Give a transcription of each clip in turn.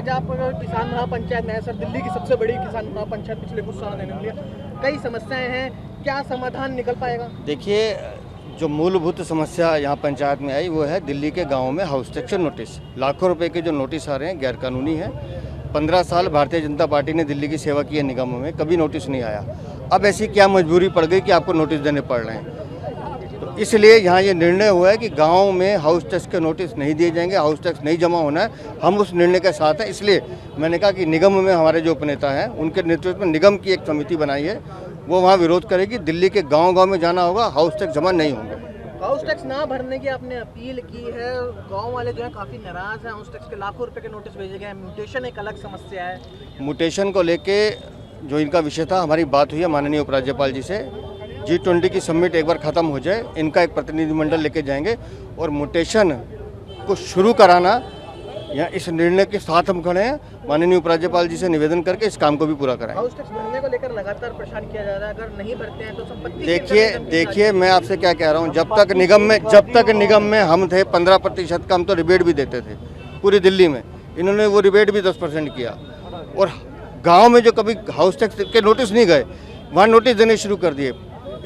आज आप किसान महापंचायत में है सर, दिल्ली की सबसे बड़ी किसान महापंचायत पिछले कुछ साल देने के लिए कई समस्याएं हैं, क्या समाधान निकल पाएगा? देखिए, जो मूलभूत समस्या यहाँ पंचायत में आई वो है दिल्ली के गाँव में हाउस टैक्स नोटिस। लाखों रुपए के जो नोटिस आ रहे हैं गैरकानूनी है। 15 साल भारतीय जनता पार्टी ने दिल्ली की सेवा की है निगमों में, कभी नोटिस नहीं आया। अब ऐसी क्या मजबूरी पड़ गई कि आपको नोटिस देने पड़ रहे हैं? तो इसलिए यहाँ ये निर्णय हुआ है कि गांव में हाउस टैक्स के नोटिस नहीं दिए जाएंगे, हाउस टैक्स नहीं जमा होना है। हम उस निर्णय के साथ हैं। इसलिए मैंने कहा कि निगम में हमारे जो उपनेता हैं उनके नेतृत्व में निगम की एक समिति बनाई है, वो वहाँ विरोध करेगी। दिल्ली के गाँव में जाना होगा, हाउस टैक्स जमा नहीं होंगे। हाउस टैक्स ना भरने की आपने अपील की है, गांव वाले जो है काफी नाराज हैं। हाउस टैक्स के लाखों रुपए के नोटिस भेजे गए हैं। म्यूटेशन एक अलग समस्या है। म्यूटेशन को लेके जो इनका विषय था, हमारी बात हुई है माननीय उपराज्यपाल जी से। G20 की समिट एक बार ख़त्म हो जाए, इनका एक प्रतिनिधिमंडल लेके जाएंगे और म्यूटेशन को शुरू कराना, या इस निर्णय के साथ हम खड़े हैं। माननीय उपराज्यपाल जी से निवेदन करके इस काम को भी पूरा कराएं। हाउस टैक्स भरने को लेकर लगातार परेशान किया जा रहा है, अगर नहीं भरते हैं तो संपत्ति। देखिए मैं आपसे क्या कह रहा हूँ, जब तक निगम में हम थे 15% का हम तो रिबेट भी देते थे पूरी दिल्ली में। इन्होंने वो रिबेट भी 10% किया। और गाँव में जो कभी हाउस टैक्स के नोटिस नहीं गए, वहाँ नोटिस देने शुरू कर दिए।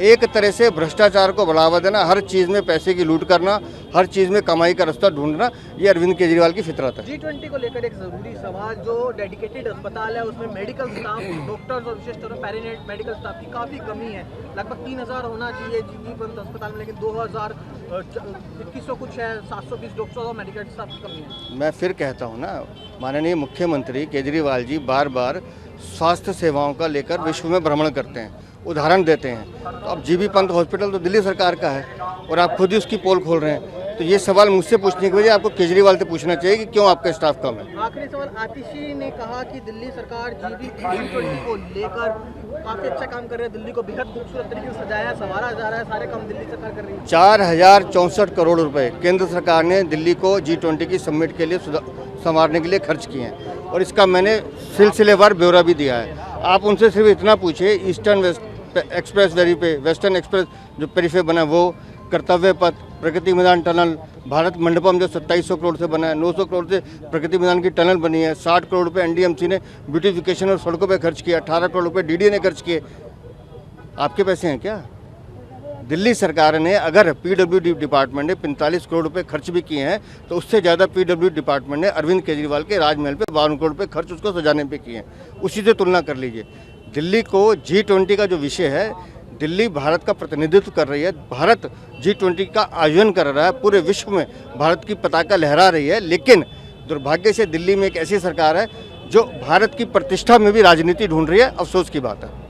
एक तरह से भ्रष्टाचार को बढ़ावा देना, हर चीज़ में पैसे की लूट करना, हर चीज़ में कमाई का रास्ता ढूंढना, ये अरविंद केजरीवाल की फितरत है। G20 को लेकर एक जरूरी सवाल, जो डेडिकेटेड अस्पताल है उसमें मेडिकल स्टाफ, डॉक्टर्स और विशेष तौर पर मेडिकल स्टाफ की काफ़ी कमी है। लगभग 3000 होना चाहिए जीबीपंत अस्पताल में, लेकिन 2100 कुछ है। 720 डॉक्टर्स और मेडिकल स्टाफ की कमी है। मैं फिर कहता हूँ ना, माननीय मुख्यमंत्री केजरीवाल जी बार बार स्वास्थ्य सेवाओं का लेकर विश्व में भ्रमण करते हैं, उदाहरण देते हैं। तो अब जीबी पंत हॉस्पिटल तो दिल्ली सरकार का है और आप खुद ही उसकी पोल खोल रहे हैं। तो ये सवाल मुझसे पूछने के बजाय आपको केजरीवाल से पूछना चाहिए कि क्यों आपका स्टाफ कम है। आखिरी सवाल, आतिशी ने कहा कि दिल्ली सरकार G20 को लेकर काफी अच्छा काम कर रही है, दिल्ली को बेहद खूबसूरत तरीके से सजाया संवारा जा रहा है, सारे काम दिल्ली सरकार कर रही है। 4064 करोड़ रुपए केंद्र सरकार ने दिल्ली को G20 की समिट के लिए संवारने के लिए खर्च किए हैं और इसका मैंने सिलसिलेवार ब्यौरा भी दिया है। आप उनसे सिर्फ इतना पूछिए, ईस्टर्न वेस्ट एक्सप्रेस वेरी पे, वेस्टर्न एक्सप्रेस जो पेरीफे बना वो, कर्तव्य पथ, प्रगति मैदान टनल, भारत मंडपम जो 2700 करोड़ से बना है, 900 करोड़ से प्रगति मैदान की टनल बनी है, 60 करोड़ रुपए एनडीएमसी ने ब्यूटिफिकेशन और सड़कों पे खर्च किया, 18 करोड़ रुपए डीडीए ने खर्च किए। आपके पैसे हैं क्या? दिल्ली सरकार ने अगर पीडब्ल्यूडी डिपार्टमेंट ने 45 करोड़ रुपए खर्च भी किए हैं, तो उससे ज़्यादा पीडब्ल्यूडी डिपार्टमेंट ने अरविंद केजरीवाल के राजमहल पे 52 करोड़ रुपए खर्च उसको सजाने पे किए हैं। उसी से तुलना कर लीजिए। दिल्ली को G20 का जो विषय है, दिल्ली भारत का प्रतिनिधित्व कर रही है, भारत G20 का आयोजन कर रहा है, पूरे विश्व में भारत की पताका लहरा रही है। लेकिन दुर्भाग्य से दिल्ली में एक ऐसी सरकार है जो भारत की प्रतिष्ठा में भी राजनीति ढूंढ रही है। अफसोस की बात है।